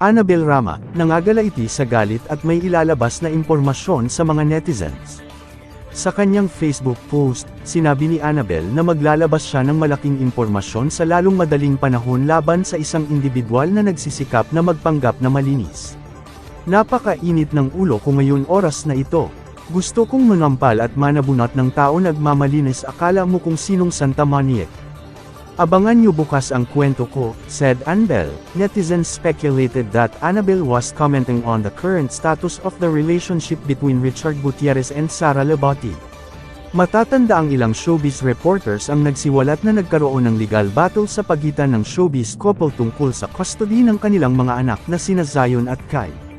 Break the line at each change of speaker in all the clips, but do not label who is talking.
Annabel Rama, nangagalaiti sa galit at may ilalabas na impormasyon sa mga netizens. Sa kanyang Facebook post, sinabi ni Annabel na maglalabas siya ng malaking impormasyon sa lalong madaling panahon laban sa isang individual na nagsisikap na magpanggap na malinis. Napakainit ng ulo ko ngayon oras na ito. Gusto kong mangampal at manabunot ng tao nagmamalinis, akala mo kung sinong Santa Maniac. Abangan niyo bukas ang kwento ko, said Annabel. Netizens speculated that Annabel was commenting on the current status of the relationship between Richard Gutierrez and Sara Laboti. Matatanda ang ilang showbiz reporters ang nagsiwalat na nagkaroon ng legal battle sa pagitan ng showbiz couple tungkol sa custody ng kanilang mga anak na sina Zion at Kai.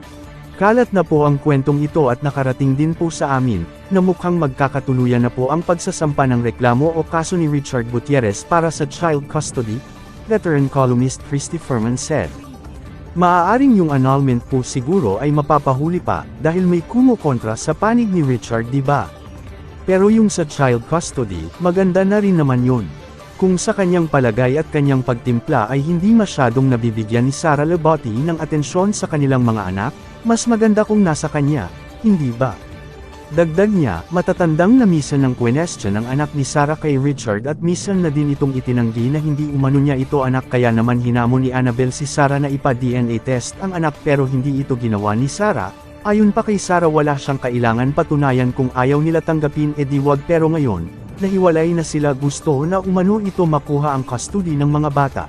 Kalat na po ang kwentong ito at nakarating din po sa amin, na mukhang magkakatuluyan na po ang pagsasampa ng reklamo o kaso ni Richard Gutierrez para sa child custody, veteran columnist Christy Furman said. Maaaring yung annulment po siguro ay mapapahuli pa, dahil may kumukontra sa panig ni Richard, diba? Pero yung sa child custody, maganda na rin naman yun. Kung sa kanyang palagay at kanyang pagtimpla ay hindi masyadong nabibigyan ni Sara Laboti ng atensyon sa kanilang mga anak, mas maganda kung nasa kanya, hindi ba? Dagdag niya, matatandang na minsan ng question ng anak ni Sara kay Richard at minsan na din itong itinanggi na hindi umano niya ito anak, kaya naman hinamon ni Annabel si Sara na ipa-DNA test ang anak pero hindi ito ginawa ni Sara. Ayon pa kay Sara, wala siyang kailangan patunayan kung ayaw nila tanggapin edi wag, pero ngayon, nahiwalay na sila, gusto na umano ito makuha ang custody ng mga bata.